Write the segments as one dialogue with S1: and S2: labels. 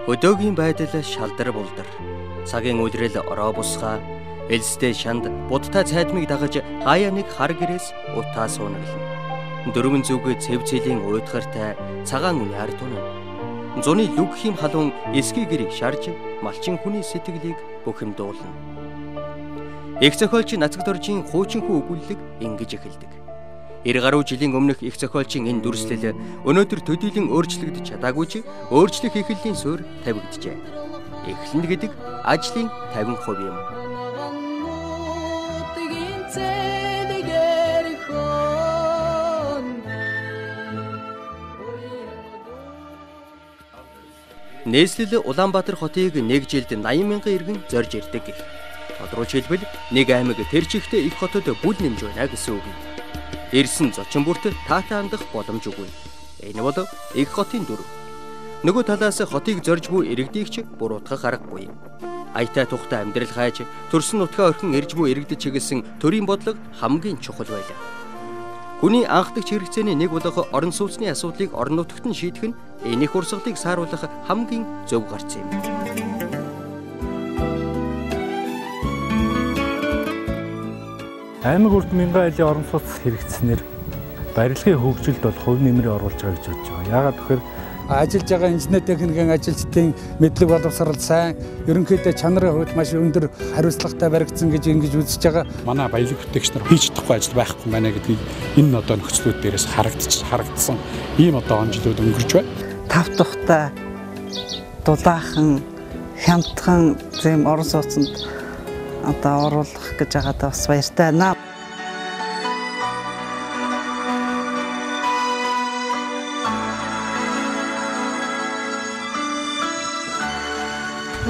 S1: Өдөөгийн байдал шалдар булдар. Цагийн үлрэл ороо бусгаа, элстэй шанд будтай цайдмыг дагаж хаяа нэг хар гэрээс утаа суунаглана. Дөрвөн зүг цэв цэлийн уйдгартай цагаан үнээр тунна. Зуны лүг хим халуун эсгий гэрийг шарж малчин хүний сэтгэлийг бухимдуулна. Их зохиолч Нацаг доржийн хуучинхүү өгүүлэлэг ингэж эхэлдэг. 90 гаруй жилийн өмнөх их зохиолчийн энэ дүрслэл өнөөдөр төдийлөн өөрчлөгдөж чадаагүй ч өөрчлөх эхлэлийн суурь тавигджээ. Эхлэн гэдэг ажлын 50% юм. Нээслэл Улаанбаатар хотыг нэг жилд 80 мянган иргэн зорж ирдэг гэх. Тодорхой хэлбэл нэг аймаг тэр чигтээ их хотод бүл нэмж байна гэсэн үг юм. Ирсэн зочин бүрт таатай хандах боломжгүй. Энэ бол их хотын дүр. Нөгөө талаас хотыг зорж буй иргэдийгч буруутгах аргагүй. Аятай тухтай амьдрал хайж төрсөн нутгаа орхин ирж буй иргэд чиглэсэн төрийн бодлого хамгийн чухал байлаа. Хүний анхдагч хэрэгцээний нэг болох орон сууцны асуудлыг орон нутагт нь шийдэх нь энэх урсгалыг сааруулах хамгийн зөв гарц юм.
S2: Аймаг урд мянган айлын орон сууц хэрэгцснээр барилгын хөгжилд бол хувь нэмрээ оруулж байгаа гэж бодож байгаа. Яагаад тэгэхээр
S3: ажиллаж байгаа инженер техникийн ажилчдын мэдлэг боловсрол сайн, ерөнхийдөө чанарын хувьд маш өндөр хариуцлагатай баригдсан гэж ингэж үзэж байгаа.
S4: Манай баялаг бүтээгч нар хийж чадахгүй ажил байхгүй байна гэдгийг энэ одоо нөхцлүүд дээрээс харагдсан ийм одоо онцлог өнгөрч байна.
S5: Тав тухтай дулаахан хямдхан зэм орон сууцнд одоо оруулах гэж байгаадаа бас баяртай байна.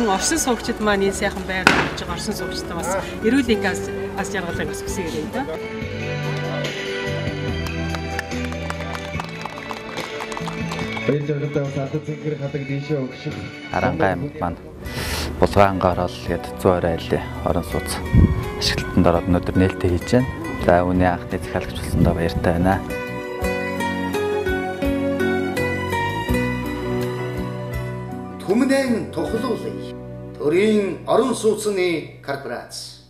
S6: Орсон суугчид маань энэ сайхан байр болж байгаа орсон суугчдаа бас эрүүл мэндийн аз жаргалыг бас хүсье гэх юм да.
S7: Арангаа аймаг маань Булгаангаа орол гээд 120 айлын орон сууц ашиглалтанд ороод өнөөдөр нээлттэй хийж байна. За үүний анхны захиалагч болсондоо баяртай байна.
S8: Түмнэн тухлуулъя. Төрийн орон сууцны корпорац.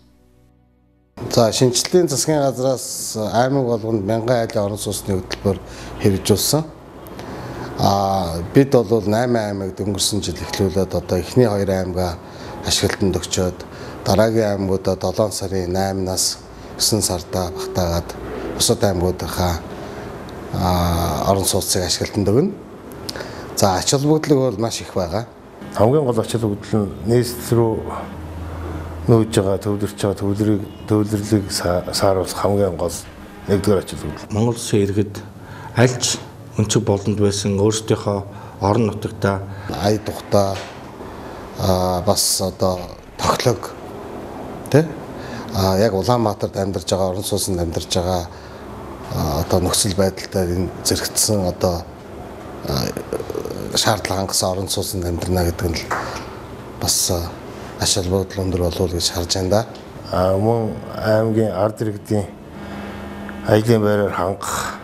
S9: За шинжилгээний засгийн газраас аймаг болгонд мянган айлын орон сууцны хөтөлбөр хэрэгжүүлсэн. Бид бол 8 аймагт өнгөрсөн жил эхлүүлээд одоо эхний 2 аймгаа ашиглалтанд өгчөөд дараагийн аймагуудаа 7 сарын 8-наас 9 сарда багтаагаад бусад аймагуудынхаа орон сууцыг ашиглалтанд өгнө. За ач холбогдлого бол маш их байгаа.
S10: Хамгийн гол ач холбогдол нь нийслэл рүү нөөж байгаа төвлөрч байгаа төвлөрлийг сааруулах хамгийн гол нэгдүгээр ач холбогдол.
S2: Монгол Улсын иргэд альж өнцөг болонд байсан өөрсдийнхөө орон нутагта
S9: ая тухта бас одоо тоглог тий яг Улаанбаатарт амьдарч байгаа орон сууцнд амьдарч байгаа одоо нөхцөл байдалтай зэрэгцсэн одоо шаардлага хангасан орон сууцнд амьдрна гэдэг нь бас ач холбогдол өндөр болов гэж харж байна да.
S10: Мөн аймгийн ард иргэдийн аялын байраар хангах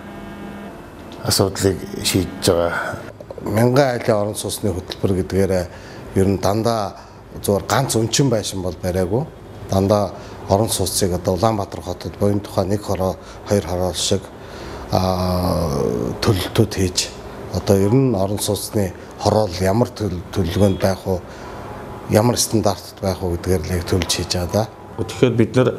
S10: асуудлыг шийдэж байгаа.
S9: Мянган айлын орон сууцны хөтөлбөр гэдгээр ер нь дандаа зөвхөн ганц өнчин байшин бол бариагүй. Дандаа орон сууцыг одоо Улаанбаатар хотод буян тухай 1 хороо 2 хороо шиг төлөлтүүд хийж одоо ер нь орон сууцны хороол ямар төлөвлөгөөнд байх уу, ямар стандартад байх уу гэдгээр л төлж хийж байгаа да.
S2: Тэгэхээр бид нэр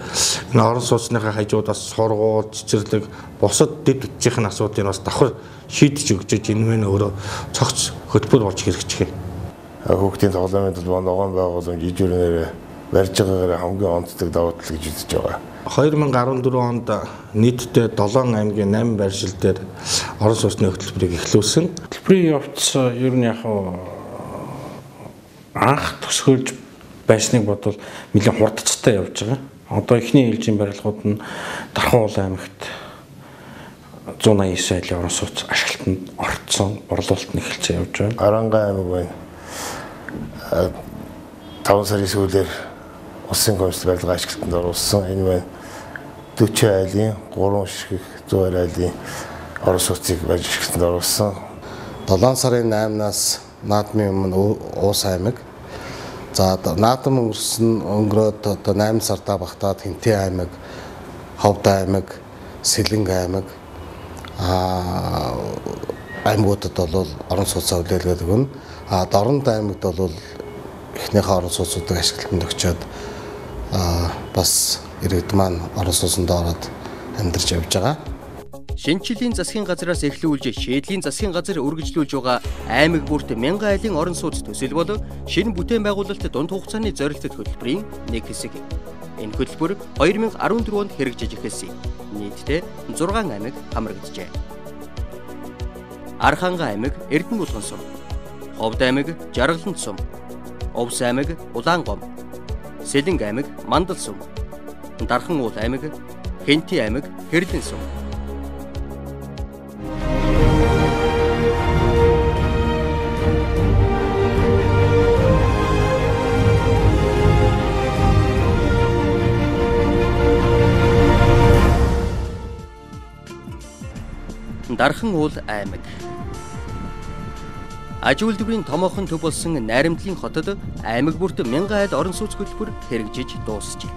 S2: энэ орон сууцныхаа хажууд бас сургууль, цэцэрлэг, бусад дэд үтчийн асуудлыг бас давхар шийдэж өгч энэ мэн өөрөө цогц хөтөлбөр болж хэрэгжих юм.
S10: Хүүхдийн тоглоомын төлбөр ногоон байгууламж ижүүрнээр барьж байгаагаар хамгийн онцлог давуу тал гэж үзэж байгаа.
S2: 2014 онд нийтдээ 7 аймгийн 8 байршил дээр орон сууцны хөтөлбөрийг эхлүүлсэн. Хөтөлбөрийн явц ер нь яг анх төсөөлж байсныг бодвол нэлээд хурдцтай явж байгаа. Одоо эхний ээлжийн барилгууд нь Дархан уул аймагт 189 айлын орон сууц ашиглалтанд орцсон, борлуулалт нь эхэлсэн явж байна.
S10: Арангаа аймаг байна. 5 сарын сүүлээр улсын комисс барилга ашиглалтанд оруулсан. Энэ байна 40 айлын 3 ширхэг 120 айлын орон сууцыг барьж ашиглалтанд оруулсан.
S9: 7 сарын 8-наас наадмын өмнө Уус аймаг. За наадам өнгөрөөд одоо 8 сартаа багтаад Хинтээ аймаг, Ховд аймаг, Сэлэнг аймаг аймагуудад бол орон сууцаа хүлээлгээд өгнө. Дорнод аймагт бол эхнийхээ орон сууцуудыг ашиглалтанд өгчөөд бас иргэд маань орон сууцанд ороод амьдарч явж байгаа.
S1: Шинжлэлийн засгийн газраас эхлүүлж шийдлийн засгийн газар үргэлжлүүлж байгаа аймаг бүрт 1000 айлын орон сууц төсөл бол шинэ бүтээн байгуулалт дунд хугацааны зорилттой хөтөлбөрийн нэг хэсэг. Энэ хөтөлбөр 2014 онд хэрэгжиж эхэлсэн. Нийтдээ 6 аймаг хамрагджээ. Арханга аймаг Эрдэнэ булган сум, Ховд аймаг Жаргаланд сум, Овс аймаг Улаангом, Сэлэнг аймаг Мандал сум, Дархан уул аймаг, Хинтээ аймаг Хэрлэн сум. Дархан уул аймаг. Аж үйлдвэрийн томоохон төв болсон Найрамдлын хотод аймаг бүрт 1000 айл орон сууц хөтөлбөр хэрэгжиж дуусжээ.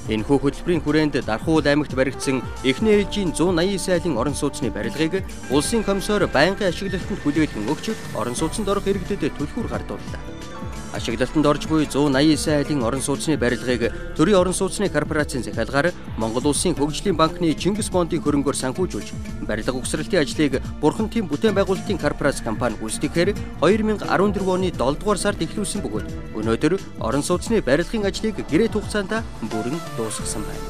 S1: Энэхүү хөтөлбөрийн хүрээнд Дархан уул аймагт баригдсан эхний ээлжийн 189 айлын орон сууцны барилгыг улсын комиссар байнгын ашиглалтанд хүлээлгэн өгч орон сууцнд орох иргэдэд түлхүүр гардууллаа. Ашиглалтанд орж буй 189 айлын орон сууцны барилгыг төрийн орон сууцны корпорацийн захиалгаар Монгол Улсын хөгжлийн банкны Чингис бондын хөрөнгөөр санхүүжүүлж барилга угсралтын ажлыг Бурхан тим бүтээн байгуулалтын корпорац компани гүйцэтгэхээр 2014 оны 7 дугаар сард эхлүүлсэн бөгөөд өнөөдөр орон сууцны барилгын ажлыг гэрээ хугацаанд бүрэн дуусгасан байна.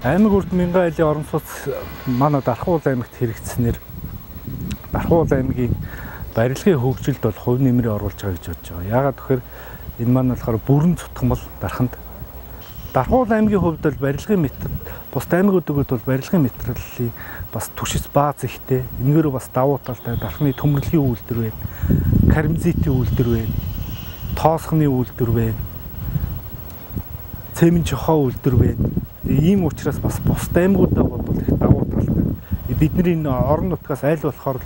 S4: Аймаг бүрт 1000 айлын орон сууц манай Дархан уул аймагт хэрэгжснээр Дархан уул аймгийн барилгын хөгжилд бол хувь нэмрээ оруулж байгаа гэж бодож байгаа. Яагаад тэгэхээр энэ маань болохоор бүрэн цутгамал Дарханд. Дархан уул аймгийн хувьд бол барилгын метр бус аймагуудад бол барилгын материалын бас түшис бааз ихтэй. Энэгээр бас давуу талтай Дарханы төмөрлөгийн үйлдвэр байна. Кармзитийн үйлдвэр байна. Тоосхны үйлдвэр байна. Цемент жохоо үйлдвэр байна. Ийм учраас бас бус аймагуудад бол их давуу талтай. Бидний энэ орон нутгаас айл болохоор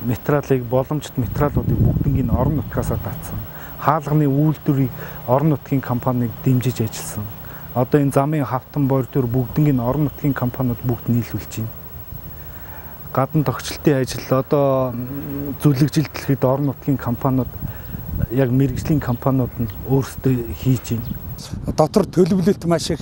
S4: материалыг боломжит материалуудыг бүгднийг орон нутгаас татсан. Хаалганы үйлдвэрийг орон нутгийн компаниг дэмжиж ажилласан. Одоо энэ замын хавтан бордоор бүгднийг орон нутгийн компаниуд бүгд нийлүүлж байна. Гадна тогтчлтын ажил одоо зүлэгжилт дэлхийд орон нутгийн компаниуд яг мэрэгжлийн компаниуд нь өөрсдөө хийж байна.
S3: Дотор төлөвлөлт маш их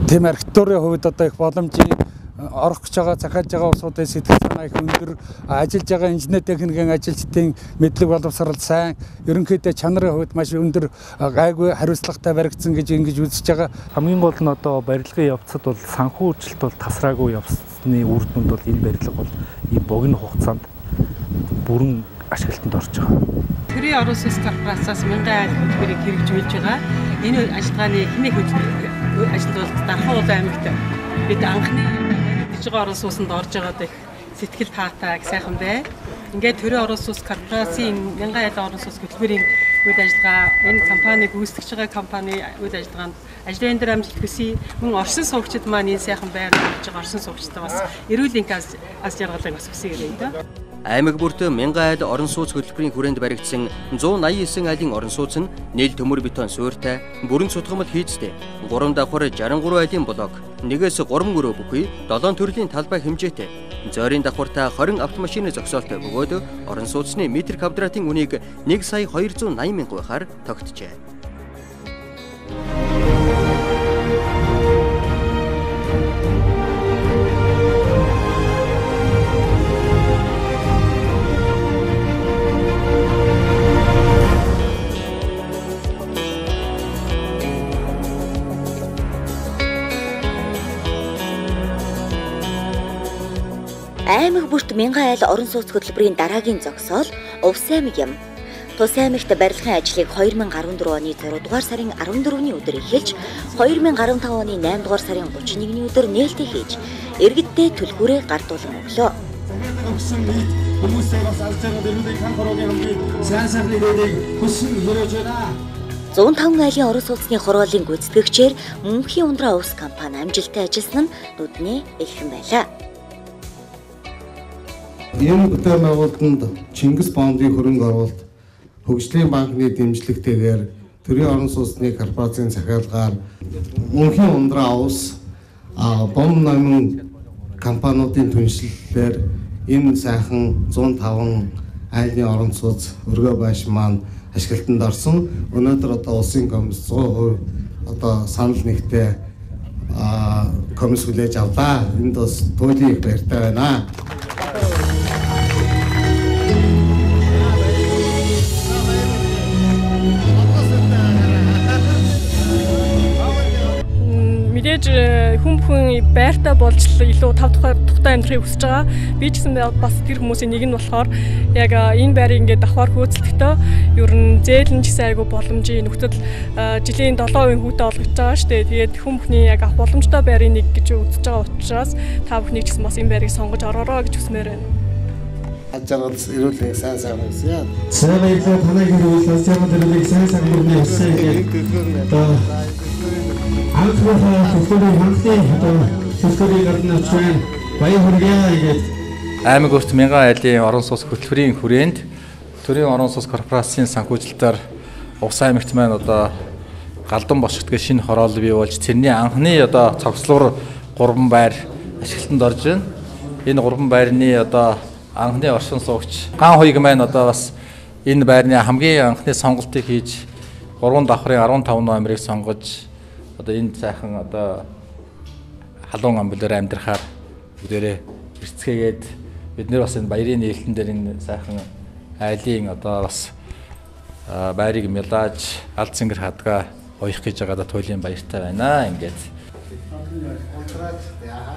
S3: тэм архитектурын хувьд одоо их боломжийн орох гэж байгаа захиалж байгаа улсуудын сэтгэл санаа их өндөр, ажиллаж байгаа инженер техникийн ажилчдын мэдлэг боловсрол сайн, ерөнхийдөө чанарын хувьд маш өндөр гайгүй хариуцлагатай баригдсан гэж ингэж үзэж байгаа.
S4: Хамгийн гол нь одоо барилгын явцад бол санхүүжилт бол тасраагүй явсны үр дүнд бол энэ барилга бол ийм богино хугацаанд бүрэн ашиглалтанд орж байгаа.
S6: Төрийн орон сууц корпорацаас 1000 айл хөтөлбөрийг хэрэгжүүлж байгаа. Энэ ажиллагааны эхний хөтөлбөр ажил бол Дархан уул аймагт бид анхны орон сууцнд орж байгаад их сэтгэл таатай сайхан бай. Ингээд төрийн орон сууц корпорацийн 1000 айл орон сууц хөтөлбөрийн үйл ажиллагаа энэ компани гүйцэтгэж байгаа компани үйл ажиллагаанд ажлын дээр амжилт хүсье. Мөн оршин суугчид маань энэ сайхан байр болж байгаа оршин суугчдаа бас эрүүл энхээс аз жаргалыг бас хүсье гэдэг.
S1: Аймаг бүрт 1000 айл орон сууц хөтөлбөрийн хүрээнд баригдсан 189 айлын орон сууц нь нийл төмөр бетон суурьтай, бүрэн цутгамал хийцтэй, 3 давхар 63 айлын блок, 1-3 өрөө бүхий 7 төрлийн талбай хэмжээтэй, зөөрийн давхартай 20 автомашины зогсоолтой бөгөөд орон сууцны метр квадратын үнийг 1,280,000 байхаар тогтжээ.
S11: Аймаг бүрт 1000 айл орон сууц хөтөлбөрийн дараагийн зогсоол Увс аймаг юм. Тус аймагт барилгын ажлыг 2014 оны 6 дугаар сарын 14-ний өдөр эхэлж 2015 оны 8 дугаар сарын 31-ний өдөр нээлттэй хийж иргэддээ түлхүүрээ гардуулан өглөө. Хүмүүсээ бас алж байгаа дөрвийн компанийн хамгийн сайн сайхны нэрийг хүсэн хөрөөж байна. 105 айлын орон сууцны хорооллын гүйцэтгэгчээр Мөнхийн ундраа Увс компани амжилттай ажилласан нь нүднээ илхэн байлаа.
S9: Энэ бүтээн байгуулалтанд Чингис бондын хөрөнгө оруулалт, Хөгжлийн банкны дэмжлэгтэйгээр төрийн орон сууцны корпорацийн захиалгаар мөнхийн ундраа ус бом номын компаниудын түншлэлээр энэ сайхан 105 айлын орон сууц өргөө байш маань ашиглалтанд орсон. Өнөөдөр одоо улсын комисс 100% одоо санал нэгтээ комисс хүлээж авлаа. Энд бас туйлын их баяртай байна.
S12: Мэдээж хүн бүхэн байртай болж илүү тав тухтай амьдрахыг хүсэж байгаа. Би ч гэсэн бас тэр хүмүүсийн нэг нь болохоор яг энэ байрыг ингээд давхар хөөцөлдөхтөө ер нь зээлэн ч гэсэн айгүй боломжийн нөхцөл жилийн 7% хүүтэй олгож байгаа шүү дээ. Тэгээд хүн бүхний яг авах боломжтой байрын нэг гэж үзэж байгаа учраас та бүхний ч гэсэн бас энэ байрыг сонгож ороорой гэж хүсмээр байна.
S9: Ажралс ирүүлээ сайн сайн байсан.
S13: Сайн баярлалаа. Танай ирүүлээ сайн баярлалаа. Сайн сайн мөрний өссөн гэдэг.
S7: Аймаг өрт мянган айлын орон сууц хөтөлбөрийн хүрээнд төрийн орон сууц корпорацийн санхүүжилтээр Увс аймагт маань одоо Галдан бошготгийн шинэ хороол бий болж тэрний анхны одоо цогцлуур 3 байр ашиглалтанд орж байна. Энэ 3 байрны одоо анхны оршин суугч Ган хоёг маань одоо бас энэ байрны хамгийн анхны сонголтыг хийж 3 давхрын 15 номерыг сонгож одоо энэ сайхан одоо халуун амбулаар амьдрахаар бүгдээрээ эрцгээгээд бид нэр бас энэ баярын нээлтэн дээр энэ сайхан айлын одоо бас байрыг мэлаж алд цэнгэр хадгаа уях гэж байгаа да туйлын баяртай байна ингээд.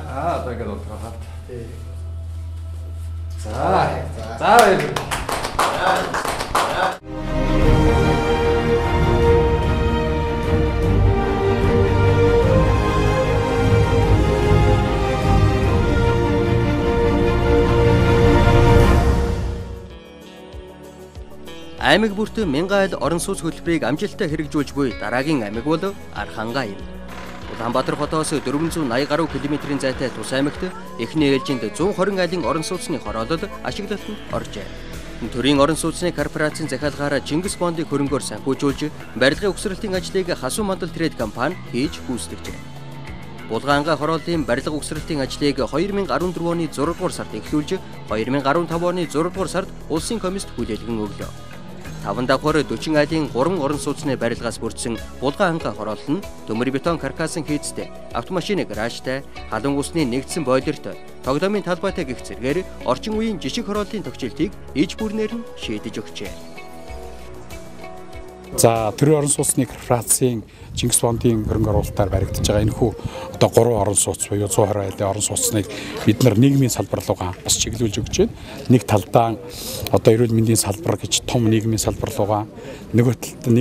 S7: Одоо ингээд утраад. За.
S1: Аймаг бүрт мянган айл орон сууц хөтөлбөрийг амжилттай хэрэгжүүлж буй дараагийн аймаг бол Архангай юм. Улаанбаатар хотоос 480 гаруй километрийн зайтай тус аймагт эхний ээлжинд 120 айлын орон сууцны хороолол ашиглалтанд оржээ. Төрийн орон сууцны корпорацийн захиалгаараа Чингис бондын хөрөнгөөр санхүүжүүлж барилгын угсралтын ажлыг Хасуу Мандал Трейд компани хийж гүйцэтгэжээ. Булгаанга хорооллын барилга угсралтын ажлыг 2014 оны 6 дугаар сард эхлүүлж 2015 оны 6 дугаар сард улсын комист хүлээлгэн өглөө. 5 давхар 40 айлын 3 орон сууцны барилгаас бүрдсэн булгаанга хороолол нь төмөр бетон каркасын хийцтэй, автомашины гаражтай, халуун усны нэгдсэн бойлертой, тоглоомын талбайтай гэх зэргээр орчин үеийн жишг хорооллын тохиолдлыг иж бүрнээр нь шийдэж өгчээ.
S3: За төрийн орон сууцны корпорацийн Чингис бондын хөрөнгө оруулалтаар баригдаж байгаа энэ хүү одоо 3 орон сууц буюу 120 айлын орон сууцныг бид нар нийгмийн салбар руугаа бас чиглүүлж өгч байна. Нэг талдаа одоо эрүүл мэндийн салбар гэж том нийгмийн салбар руугаа, нөгөө талд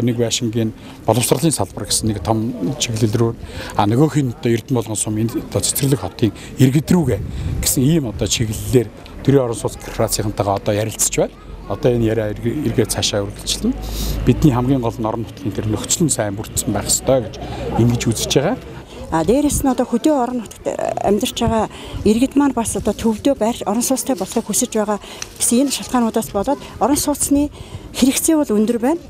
S3: нэг байшингийн боловсролын салбар гэсэн нэг том чиглэл рүү, нөгөөх нь одоо Эрдэнэ болгон сум энэ одоо цэцэрлэг хотын иргэд рүүгээ гэсэн ийм одоо чиглэлээр төрийн орон сууц корпорацийнхантайгаа одоо ярилцж байна. Одоо энэ яриа эргээд цаашаа үргэлжлэнэ. Бидний хамгийн гол нь орон нутгийн тэр нөхцөл нь сайн бүрдсэн байх ёстой гэж ингэж үзэж байгаа.
S14: Дээрээс нь одоо хөдөө орон нутагт амьдарч байгаа иргэд маань бас одоо төвдөө байр орон сууцтай болохыг хүсэж байгаа гэсэн энэ шалтгаануудаас болоод орон сууцны хэрэгцээ бол өндөр байна.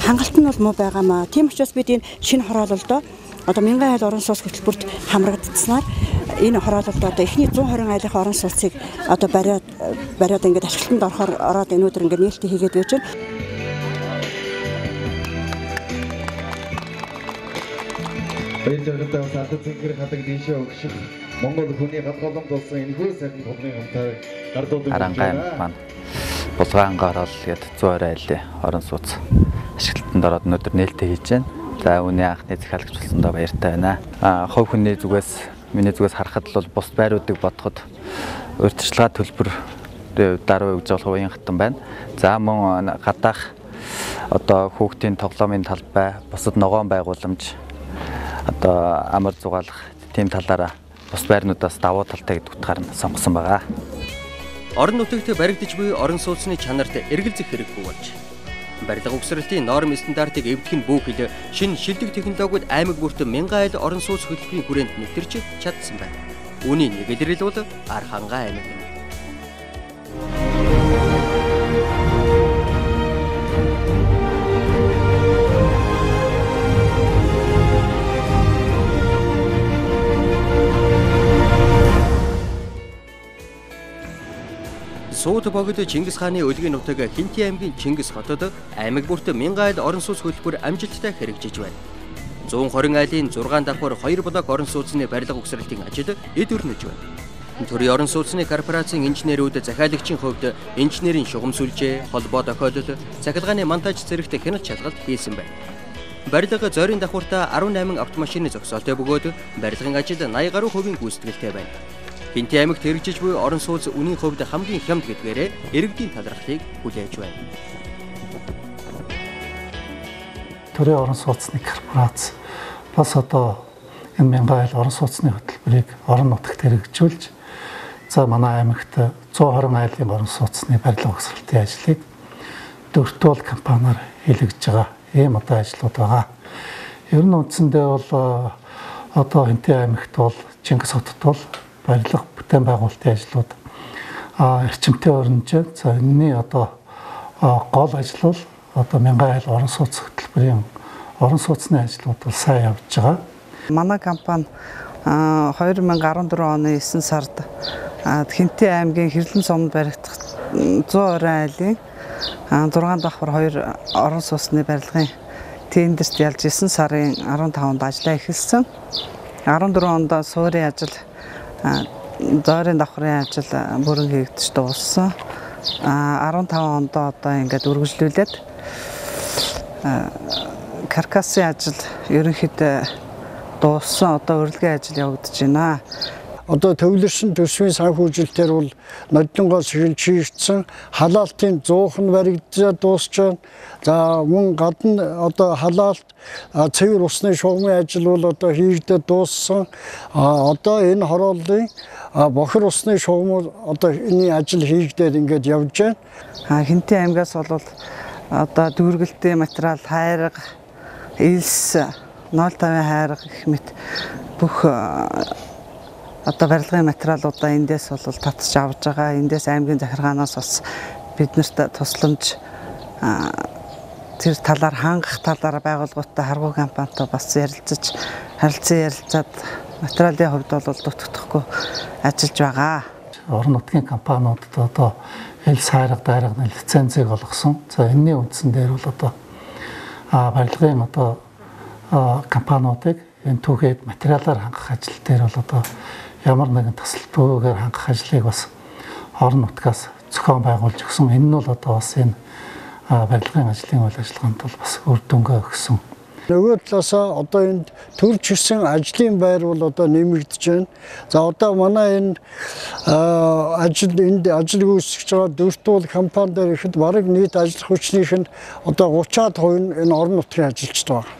S14: Хангалт нь бол муу байгаамаа. Тийм учраас бид энэ шинэ хороололдоо одоо мянган айл орон сууц хөтөлбөрт хамрагдсанаар энэ хороололд одоо эхний 120 айлын орон сууцыг одоо бариад ингээд ашиглалтанд ороод өнөөдөр ингээд нээлттэй хийгээд байж байна.
S15: Баярлалаа сард цэнгэр хадаг дийшээ өгших Монгол хүний гадгалан болсон энэ хүү сайхан тулгын хамтаар гардуулдаг
S7: Арангай маань булгаангаар л гээд 120 айлын орон сууц ашиглалтанд ороод өнөөдөр нээлттэй хийж байна. За үүний анхны захиалагч болсондоо баяртай байна. Хувь хүний миний зүгээс харахад бол бус байруудыг бодоход урьдчилгаа төлбөр даруй өгж болох уян хатан байна. За мөн гадаах одоо хүүхдийн тоглоомын талбай, бусад ногоон байгууламж, одоо амар зугаалах тийм талаараа бус байрнуудаас давуу талтай гэдэг утгаар нь сонгосон байгаа.
S1: Орон нутагт баригдаж буй орон сууцны чанарт эргэлзэх хэрэггүй болж барилга угсралтын норм стандартыг эвдэх нь бүхэл шинэ шилдэг технологиуд аймаг бүрт мянган айл орон сууц хөтөлбөрийн хүрээнд нэвтэрч чадсан байна. Үүний нэг илрэл бол Архангай аймаг юм. Сууд богд Чингис хааны өлгийн нутаг Хинти аймгийн Чингис хотод аймаг бүрт 1000 айл орон сууц хөтөлбөр амжилттай хэрэгжиж байна. 120 айлын 6 давхар 2 блок орон сууцны барилга угсралтын ажил эд өрнөж байна. Төрийн орон сууцны корпорацийн инженерүүд захиалагчийн хувьд инженерийн шугам сүлжээ, холбоо тохиолдол, цахилгааны монтаж зэрэгт хяналт шалгалт хийсэн байна. Барилга зорийн давхартаа 18 автомашины зогсоолтой бөгөөд барилгын ажил 80 гаруй хувийн гүйцэтгэлтэй байна. Хинти аймагт хэрэгжиж буй орон сууц үнийн хувьд хамгийн хямд гэдгээрээ иргэдийн талархлыг хүлээж байна.
S16: Төрийн орон сууцны корпорац бас одоо энэ 1000 айл орон сууцны хөтөлбөрийг орон нутагт хэрэгжүүлж за манай аймагт 120 айлын орон сууцны барилга угсралтын ажлыг дөрвөл компаниар хийлгэж байгаа ийм одоо ажлууд байгаа. Ер нь үндсэндээ бол одоо Хинти аймагт бол Чингис хотод бол барилга бүтээн байгуулалтын ажлууд эрчимтэй өрнөж байна. За энэний одоо гол ажил бол одоо 1000 айл орон сууц хөтөлбөрийн орон сууцны ажлууд бол сайн явж байгаа.
S5: Манай компани 2014 оны 9 сард Хинти аймгийн Хэрлэн сумд баригдах 120 айлын 6 давхар 2 орон сууцны барилгын тендерт ялж 9 сарын 15-нд ажиллаа эхэлсэн. 14 онд суурийн ажил зоорын давхрын ажил бүрэн хийгдэж дууссан. 15 онд одоо ингээд үргэлжлүүлээд каркасын ажил ерөнхийдөө дууссан. Одоо урилгын ажил явагдаж байна.
S17: Одоо төвлөрсөн төсвийн санхүүжилтээр бол нодлонгоос шилжигдсэн халаалтын 100хан баригдаж дуусч байна. За мөн гадна одоо халаалт цэвэр усны шугамын ажил бол одоо хийгдэж дууссан. Одоо энэ хорооллын бохир усны шугам одоо энэ ажил хийгдээд ингээд явж байна.
S5: Хинти аймгаас бол одоо дүүргэлтийн материал хайрга, элс, 050 хайрга гэх мэт бүх одоо барилгын материалуудаа эндээс бол татж авж байгаа. Эндээс аймгийн захиргаанаас бас биднэрт тусламж тэр талаар хангах талаар байгууллагуудтай харгуу компанитай бас ярилцаад материалын хувьд бол дутагдахгүй ажиллаж байгаа.
S16: Орон нутгийн компаниудад одоо элс хайрга дайрганы лицензийг олгосон. За энэний үндсэн дээр бол одоо барилгын одоо компаниудыг энэ түүхэд материалаар хангах ажил дээр бол одоо ямар нэгэн тасалтгүйгээр хангах ажлыг бас орон нутгаас зохион байгуулж өгсөн. Энэ нь бол одоо бас энэ барилгын ажлын үйл ажиллагаанд бол бас үр дүнгээ өгсөн.
S17: Нөгөө талаасаа одоо энд төрж ирсэн ажлын байр бол одоо нэмэгдэж байна. За одоо манай энэ энд ажил үүсгэж байгаа дөрвөл компани дээр ихэд бараг нийт ажил хүчнийх нь одоо 30% нь энэ орон нутгийн ажилчид байна.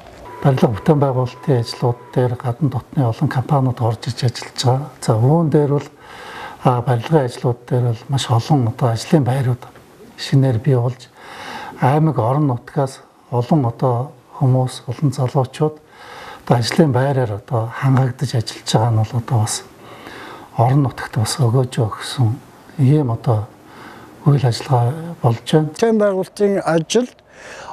S16: Барилга бүтээн байгуулалтын ажлууд дээр гадна дотны олон компаниуд орж ирж ажиллаж байгаа. За үүн дээр бол барилгын ажлууд дээр бол маш олон одоо ажлын байрууд шинээр бий болж аймаг орон нутгаас олон одоо хүмүүс, олон залуучууд одоо ажлын байраар одоо хангагдаж ажиллаж байгаа нь бол одоо бас орон нутагт бас өгөөж өгсөн ийм одоо үйл ажиллагаа болж байна.
S17: Бүтээн байгуулалтын ажилд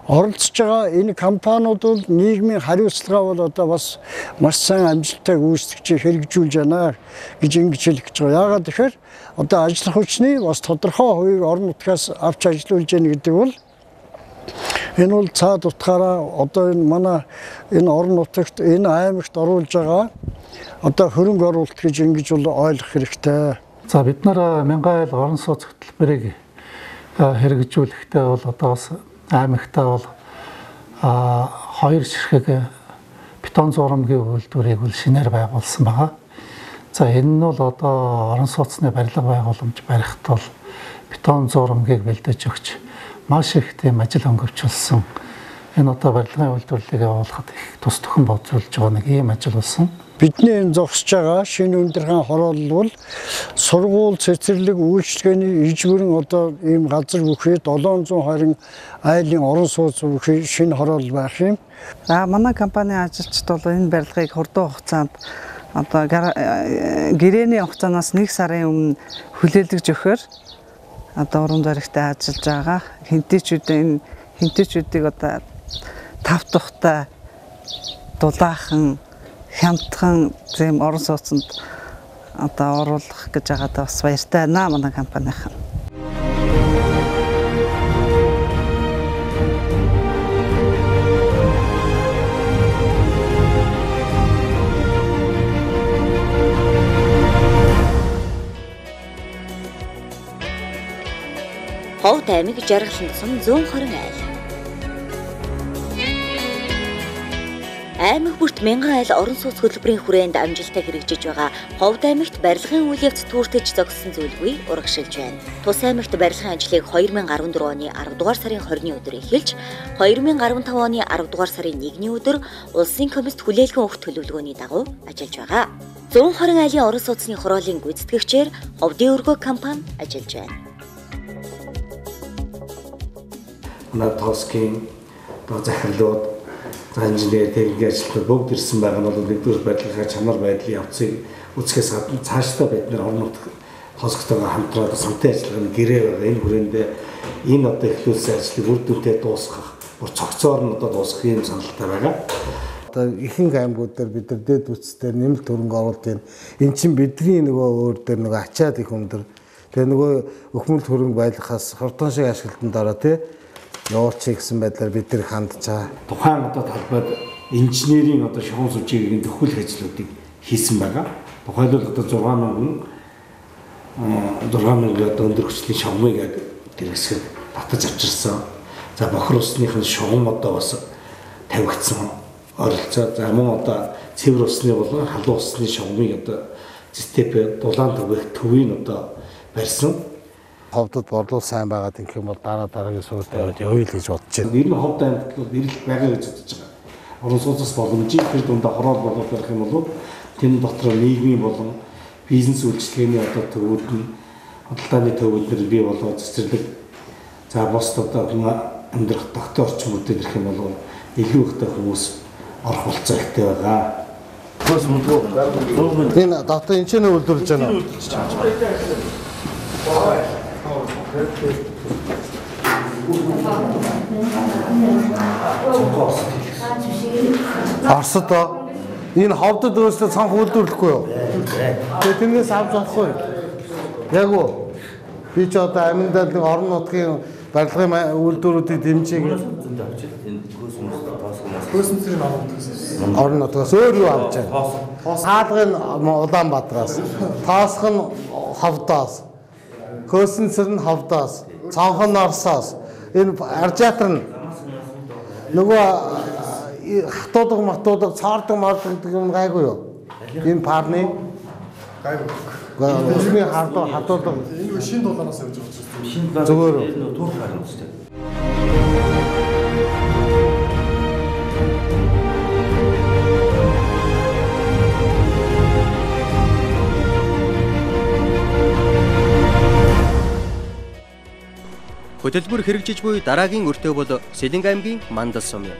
S17: оролцож байгаа энэ компаниуд бол нийгмийн хариуцлага бол одоо бас маш сайн амжилттай үүсгэж хэрэгжүүлж байна гэж ингэж хэлэх гэж байгаа. Яагаад тэгэхээр одоо ажил хүчний бас тодорхой хувийг орон нутгаас авч ажиллуулж яах гэдэг бол энэ бол цаад утгаараа одоо энэ манай энэ орон нутагт энэ аймагт оруулж байгаа одоо хөрөнгө оруулалт гэж ингэж бол ойлгох хэрэгтэй.
S16: За бид нар 1000 айл орон сууц хөтөлбөрийг хэрэгжүүлэхдээ бол одоо бас аймагтаа бол 2 ширхэг бетон зурмгийн үйлдвэрийг бол шинээр байгуулсан байгаа. За энэ нь бол одоо орон сууцны барилга байгууламж барихт бол бетон зурмгийг бэлдэж өгч маш их тийм ажил хөнгөвчлсөн. Энэ одоо барилгын үйлдвэрлэлийг явуулахад их тус төхөн боцуулж байгаа нэг ийм ажил болсон.
S17: Бидний энэ зогсож байгаа шинэ өндөрхөн хороолол бол сургууль цэцэрлэг үйлчлэгээний ижбүрэн одоо ийм газар бүхий 720 айлын орон сууц бүхий шинэ хороолол байх юм.
S5: Манай компанийн ажилчид бол энэ барилгыг хурдан хугацаанд одоо гэрээний хугацаанаас 1 сарын өмнө хүлээлгэж өгөхөөр одоо уран зоригтой ажиллаж байгаа. Хинтичүүдийг одоо тав тухтай дулаахан хямдхан зэм орон сууцнд одоо оруулах гэж байгаадаа бас баяртай байна манай компанийн.
S11: Ховд аймаг Жаргалан тусам 120 айл. Аймаг бүрт 1000 айл орон сууц хөтөлбөрийн хүрээнд амжилттай хэрэгжиж байгаа Ховд аймагт барилгын үйл явц түүртэж зогссон зүйлгүй урагшилж байна. Тус аймагт барилгын ажлыг 2014 оны 10 дугаар сарын 20-ны өдөр эхэлж 2015 оны 10 дугаар сарын 1-ний өдөр улсын комист хүлээлгэн өгөх төлөвлөгөөний дагуу ажиллаж байгаа. 120 айлын орон сууцны хорооллын гүйцэтгэгчээр Ховдын өргөө компани ажиллаж байна.
S2: Натоскийн захирлууд инженер техникийн ажилтнууд бүгд ирсэн байгаа нь бол нэгдүгээр барилгын чанар байдлын явцыг үзэхээс гадна цаашдаа бид нэр орон нутгийн тосготойгоо хамтраад самтын ажиллагааны гэрээ байгаа. Энэ хүрээндээ энэ одоо эхлүүлсэн ажлыг үр дүнтэй дуусгах, бүр цогцоор нь одоо дуусгах юм саналтай байгаа.
S9: Одоо ихэнх аймагуд дээр бид нар дэд үстээр нэмэлт хөрөнгө оруулалт юм. Эн чинь бидний нөгөө өөр дээр нөгөө ачаад их өндөр. Тэгээ нөгөө өхмөл хөрөнгө байлгахаас хурдан шиг ашиглалтанд ороо тий явуулчих гэсэн байдлаар бид нар хандж байгаа.
S2: Тухайн одоо талбайд инженерийн одоо шугам сүжигийн төхөөлөх ажлуудыг хийсэн байгаа. Тухайлбал одоо 6000 одоо өндөр хүчлийн шугамыг хэрэгсэд татаж авчирсан. За бохир усныхын шугам одоо бас тавигдсан оролцоо. За мөн одоо цэвэр усны болон халуун усны шугамыг одоо зэтеп дулаан төвийг одоо барьсан.
S9: Ховдод борлуул сайн байгаа гэх юм бол дараагийн суултад явъя гэж бодож байна.
S2: Ер нь Ховд аймагт бол ирэл байгаа гэж бодож байгаа. Орон сууцаас боломжийг тэр дундаа хороол болгох байх юм бол тэр дотор нийгмийн болон бизнес үйлчлэгээний одоо төвүүд нь худалдааны төвүүд нэр бий болоод цэцэрлэг за бос одоо амьдрах тогтоо орчмуудад ирэх юм бол илүү ихтэй хүмүүс орох болцоо ихтэй байгаа. Хөөс мөн
S9: энэ дотор энэ ч үйлдвэрлэж байна. Арсад энэ ховдод өөрсдөө цанх үйлдвэрлэхгүй юу? Тэгээ тэрнээс авч авахгүй. Яг уу. Би ч одоо аминдаа нэг орон нутгийн барилгын үйлдвэрүүдийг дэмжиж орон нутгаас өөр юу авч байгаа? Хаалгын Улаанбаатараас, тоосх нь Ховдоос, Хөөсөнцөр нь Ховдоос, Цонхон Орсоос, энэ Аржаатар нь нөгөө хатуудаг цаардаг гэдэг юм гайгүй юу? Энэ парны гайгүй. Үүний хатуудаг энэ шин дулаанаас явж байгаа чинь. Зүгээр үү? Турк харна шүү дээ.
S1: Хөтөлбөр хэрэгжиж буй дараагийн өртөө бол Сэлэнг аймгийн Мандас сум юм.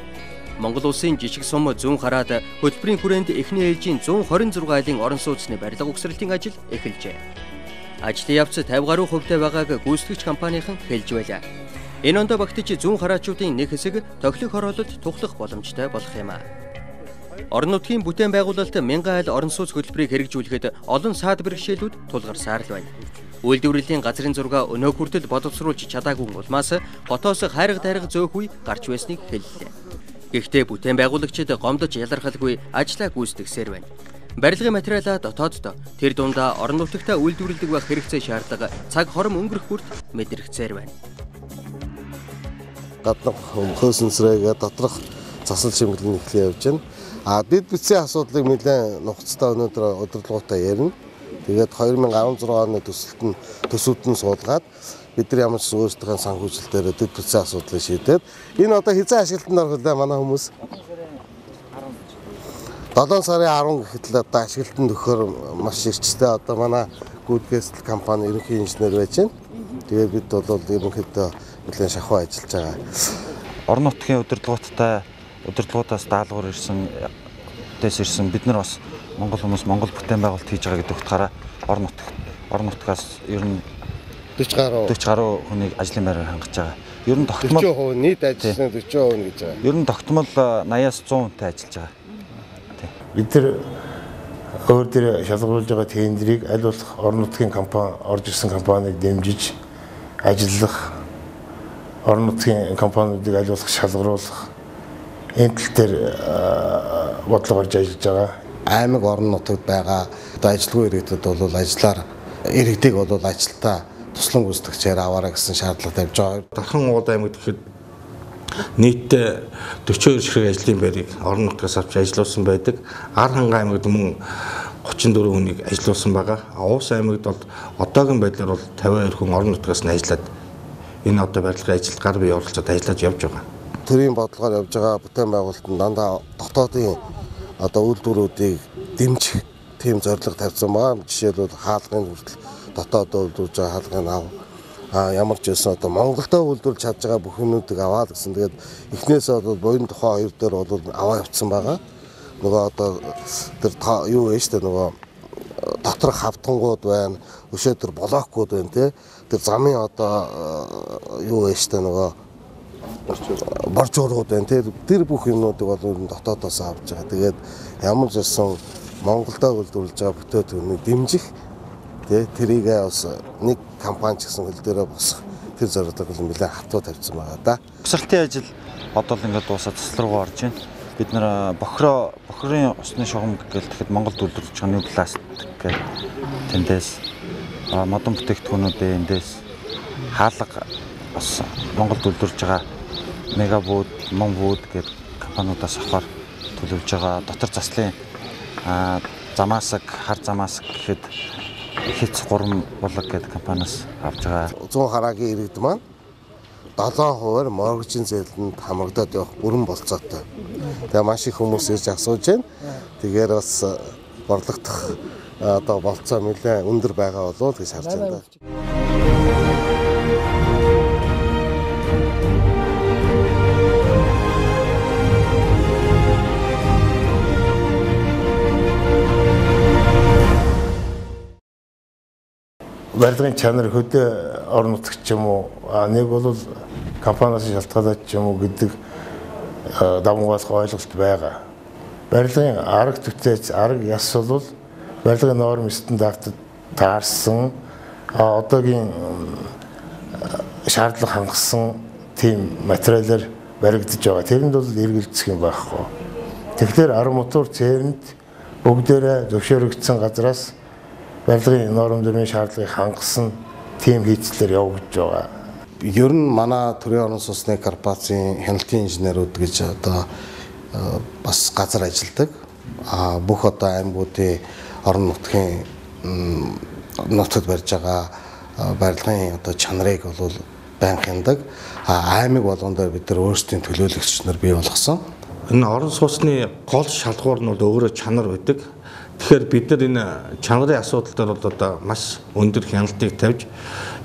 S1: Монгол улсын жижиг сум зүүн хараад хөтөлбөрийн хүрээнд эхний ээлжийн 126 айлын орон сууцны барилга угсралтын ажил эхэлжээ. Ажлын явц 50 гаруй хувьтай байгааг гүйцэтгэгч компанийн хэлж байлаа. Энэ онд багтаж зүүн хараачуудын нэг хэсэг тохилог хороололд тухлах боломжтой болох юм а. Орон нутгийн бүтээн байгуулалт 1000 айл орон сууц хөтөлбөрийг хэрэгжүүлэхэд олон саад бэрхшээлүүд тулгарсаар л байна. Үйлдвэрлэлийн газрын зураг өнөө хүртэл боловсруулж чадаагүй улмаас хотоос хайрга дайрга зөөх үе гарч байсныг хэллээ. Гэхдээ бүтээн байгуулагчид гомдож ялархалгүй ажиллаа гүйцэтгсээр байна. Барилгын материалаа дотооддоо тэр дундаа орон нутагтаа үйлдвэрлэдэг байх хэрэгцээ шаардлага цаг хором өнгөрөх бүрт мэдрэгцээр байна.
S9: Гаднах хөөсөнцрээгээ доторх засал чимэглэл эхлэн явж байна. Дэд бүтцийн асуудлыг нэлээд нухацтай өнөөдөр удирдлагуудаа ярина. Тэгээд 2016 оны төсөлд нь суулгаад бид нар ямар ч өөрсдийнхээ санхүүжилтээр дэд бүтцийн асуудлыг шийдээд энэ одоо хязгаар ашиглалтанд орох вэ манай хүмүүс 7 сарын 10 гэхэд одоо ашиглалтанд өгөхөр маш эрчтэй одоо манай гүйтгэгчдэл компани ерөнхий инженер байж байна. Тэгээд бид бол ерөнхийдөө нэлээд шахуу ажиллаж байгаа.
S18: Орон нутгийн удирдлагуудаас даалгавар ирсэн бид нар бас Монгол хүмүүс Монгол бүтээн байгуулалт хийж байгаа гэдэг утгаараа орон нутгаас ер нь 40 гаруй хүнийг ажлын байраар хангаж байгаа. Ер нь тогтмол
S9: 40% нийт ажилласны 40% гэж байгаа.
S18: Ер нь тогтмол 80-аас 100 хүнтэй ажиллаж байгаа.
S10: Бид нар өөр дээр шалгуулж байгаа тендерийг аль болох орон нутгийн компани орж ирсэн компанийг дэмжиж ажиллах, орон нутгийн компаниудыг аль болох шалгаруулах энэ тал дээр бодлого орж ажиллаж байгаа.
S9: Аймаг орон нутагт байгаа одоо ажилгүй иргэдэд бол ажиллаар иргэдийг бол ажилдаа туслан гүйцэтгэгчээр аваарай гэсэн шаардлага тавьж байгаа.
S19: Дархан Уулын аймагт гэхэд нийтдээ 42 ширхэг ажлын байрыг орон нутгаас авч ажилуулсан байдаг. Архан аймагт мөн 34 хүнийг ажилуулсан байгаа. Увс аймагт бол одоогийн байдлаар бол 52 хүн орон нутгаас нь ажиллаад энэ одоо барилгын ажилд гар бие оролцоод ажиллаж явж байгаа.
S9: Төрийн бодлогоор явж байгаа бүтээн байгуулалтанд дандаа дотоодын одоо үйлдвэрүүдийг дэмжих тийм зорилго тавьсан байгаа. Жишээлбэл хаалгын хүртэл дотоодоо үйлдвэрж байгаа хаалгын ав ямар ч байсан одоо Монголдөө үйлдвэрлэж чадж байгаа бүх юмнуудыг аваад гэсэн. Тэгээд эхнээсээ бол буян тухай хоёр дээр бол аваа явцсан байгаа. Нөгөө одоо тэр юу вэ штэ нөгөө доторх хавтангууд байна, өшөө тэр блоккууд байна тий. Тэр замын одоо юу вэ штэ нөгөө боржуурууд байна тий. Тэр бүх юмнуудыг бол дотоодоос авч байгаа. Тэгээд ямар ч байсан Монголдөө үйлдвэрлэж байгаа бүтээгдэхүүнийг дэмжих тий. Тэрийгээ бас нэг компани ч гэсэн хөл дээрээ босох тэр зорилгыг нэлээд хатуу тавьсан байгаа да.
S18: Босралтын ажил одоо л ингээд дуусаад цэцэл рүү орж байна. Бид нэр бохрын усны шугам гэлтэхэд Монголд үйлдвэрлэж байгаа нукластик гэх тэндээс модон бүтээгдэхүүнүүдээ эндээс хаалга бас Монголд үйлдвэрлэж байгаа Мегабуд, Монбуд гэх компаниудаас авахар төлөвлөж байгаа. Дотор заслын замаасаг, хар замаасаг гэхэд Хэц 3 булаг гэдэг компаниас авж байгаа.
S9: 100 харагийн иргэд маань 7% моргжийн зээлэнд хамрагдаад явах бүрэн болцоотой. Тэгээ маш их хүмүүс ирж асууж байна. Тэгэхээр бас борлогдох одоо болцоо нэлээд өндөр байгаа болов уу гэж харж байна.
S10: Барилгын чанар хөдөө орон нутгт ч юм уу нэг бол компаниас шалтгаалаад ч юм уу гэдэг давмгаас ойлголт байгаа. Барилгын арга түтээц арга яс бол барилгын норм стандартад таарсан одоогийн шаардлага хангасан тийм материалаар баригдаж байгаа. Тэрэнд бол эргэлзэх юм байхгүй. Тэгэхээр арга мотор цээрэнд бүгдээрээ зөвшөөрөгдсөн газраас барилгын норм дүрмийн шаардлагыг хангасан тийм хийцлэр явагдаж байгаа.
S9: Ер нь манай төрийн орон сууцны корпорацийн хяналтын инженерүүд гэж одоо бас газар ажилладаг. Бүх одоо аймагуудын орон нутгад барьж байгаа барилгын одоо чанарыг бол байнга хяндаг. Аймаг болгондоо бид нар өөрсдийн төлөөлөгч нар бий болгосон.
S19: Энэ орон сууцны гол шалгуур нь бол өөрөө чанар байдаг. Тэгэхээр бид нар энэ чанарын асуудал дээр бол одоо маш өндөр хяналтыг тавьж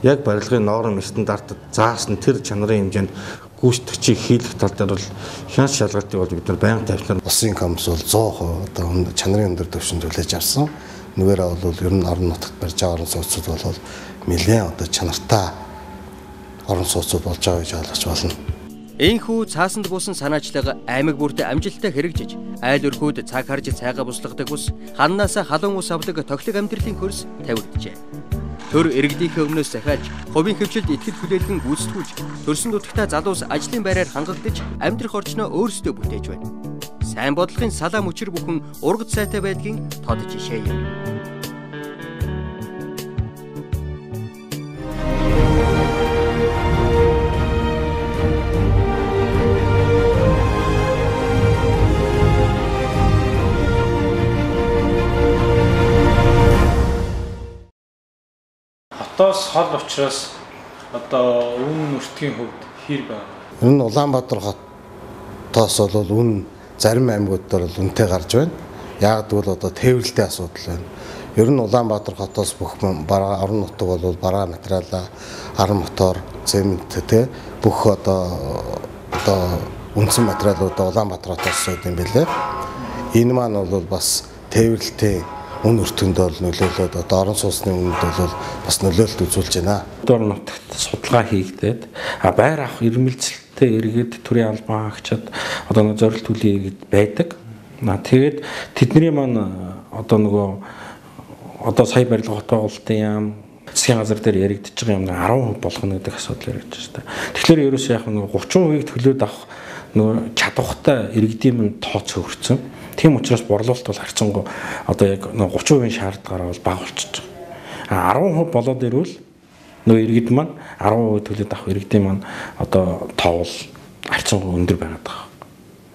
S19: яг барилгын норм стандартад заасан тэр чанарын хэмжээнд гүйцэтгэгчийг хийлгэх тал дээр бол хяналт шалгалтыг бол бид нар байнга тавьсан.
S9: Улсын компс бол 100% одоо чанарын өндөр түвшинд хүлээж авсан. Нүгээрээ бол ер нь орон нутагт барьж байгаа орон сууцуд бол нэлээд одоо чанартай орон сууцуд болж байгаа гэж ойлгож байна.
S1: Энэхүү цаасанд буусан санаачлага аймаг бүртээ амжилттай хэрэгжиж, айл өрхөөд цаг харж цайгаа буслагдаг ус, ханнаасаа халуун ус авдаг тоглог амьдралын хөрс тавигджээ. Төр иргэдийнхээ өмнөөс захиалж, хувийн хөвчлөлд итгэл хүлээлгэн гүйцэтгүүлж, төрсөн нутагтаа залуус ажлын байраар хангагдаж, амьдрах орчноо өөрсдөө бүтээж байна. Сайн бодлогын салаа мөчр бүхэн ургац сайтай байдгийн тод жишээ юм.
S4: Хотоос хол учраас одоо үн өртгийн хувьд хэр байна?
S9: Энэ Улаанбаатар хотоос бол үн зарим аймагуудаар бол үнэтэй гарч байна. Яг гэвэл одоо тээвэрлэлтийн асуудал байна. Ер нь Улаанбаатар хотоос бүх бараа орон нутаг бол бараа материалаа, ар мотор, цемент тэ бүх одоо үндсэн материалуудаа Улаанбаатар хотоос сууд юм билээ. Энэ маань бол бас тээвэрлэлтийн үн өртөнд бол нөлөөлөд одоо орон сууцны үнэнд бол бас нөлөөлөлт үзүүлж байна.
S20: Орон нутагт судалгаа хийгдээд байр авах ирмэлцэлтэй иргэд төрийн албан хаагчид одоо зорилт төлөв иргэд байдаг. Тэгээд тэдний маань одоо нөгөө одоо сая барилга хотоо ултын яам засгийн газар дээр яригдж байгаа юм 10% болгоно гэдэг асуудал яригдж байна. Тэгэхээр ерөөсөө яг нөгөө 30% төлөөд авах нөгөө чадвартай иргэдийн мань тооц хөрцөн. Тийм учраас борлуулалт бол харьцангуй одоо яг 30% шаардлагаараа бол бага болчихж байгаа. 10% болоод ирвэл нөгөө иргэд маань 10% төлөд авах иргэдийн маань одоо тоовол харьцангуй өндөр байгаад байгаа.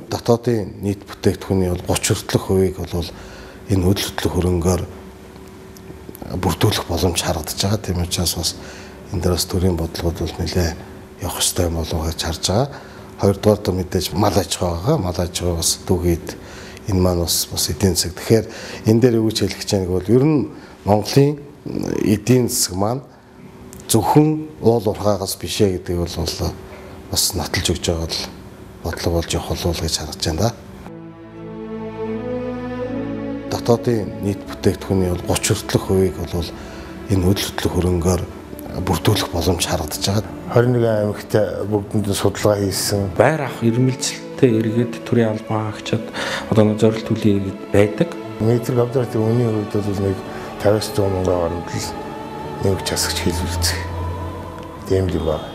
S9: Дотоодын нийт бүтээгдэхүүний бол 30 хүртэлх хувийг бол энэ хөдөлгөөн хөрөнгөөр бүрдүүлэх боломж харагдаж байгаа. Тийм учраас бас энэ дээрс төрийн бодлогод бол нэлээ явах ёстой юм болов гэж харж байгаа. Хоёрдугаар мэдээж мал аж ахуй байгаа. Мал аж ахуй бас дүүгээд энэ маань бас эдийн засаг. Тэгэхээр энэ дээр юу гэж хэлэх гэж байгааг бол ер нь Монголын эдийн засаг маань зөвхөн уул уурхаагаас бишээ гэдэг бол бас нотолж өгж байгаа л бодлого болж явах болов гэж харагдаж байна да. Дотоодын нийт бүтээгдэхүүний бол 30 хүртэлх хувийг бол энэ хөдөлгөөн хөрөнгөөр бүрдүүлэх боломж харагдаж байгаа.
S10: 21 аймагт бүгдэнд судалгаа хийсэн.
S20: Байр авах ирмэлцэлтэй иргэд төрийн албан хаагчид одоо нэг зорилт төлөв иргэд байдаг.
S10: Метр квадратын үнийн хувьд бол нэг 50-100 мянган гаруйд л нэг засагч хэлүүлцэх. Тийм л байна.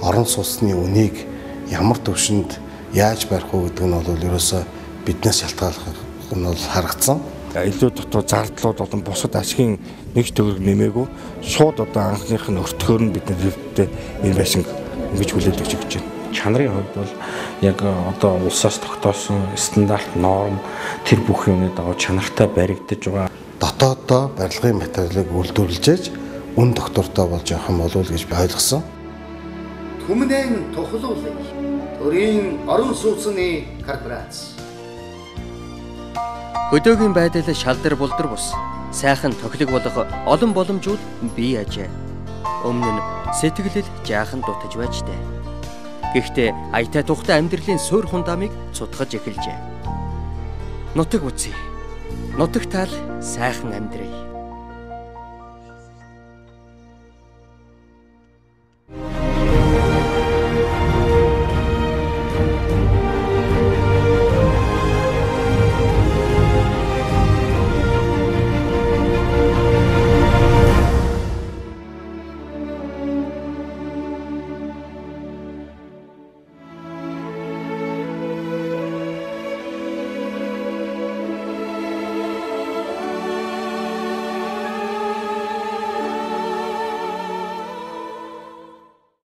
S9: Орон сууцны үнийг ямар төвшөнд яаж барих уу гэдэг нь бол ерөөсөө биднээс шалтгааллах нь бол харагдсан.
S19: Илүү дотоод зардлууд болон бусад ашигын нэг төгрөг нэмээгүй шууд одоо анхных нь өртгөөр нь биднэртэй энэ байшин ингэж хүлээлгэж өгч байна.
S20: Чанарын хувьд бол яг одоо улсаас тогтоосон стандарт норм тэр бүх юмны дагуу чанартай баригдаж байгаа.
S9: Дотооддоо барилгын материалыг үйлдвэрлэж үн доктортой болж явах юм болов уу гэж би ойлгосон.
S8: Түмнэн тухлуулъя. Төрийн орон сууцны корпорац.
S1: Хөдөөгийн байдал шалдар булдар бус. Сайхан тохилог болох олон боломжууд бий ажээ. Өмнө нь сэтгэлэл жаахан дутаж байжтэй. Гэхдээ аятай тухтай амьдралын суурь хундамыг цутгаж эхэлжээ. Нутаг үзье. Нутагтаал сайхан амьдрий.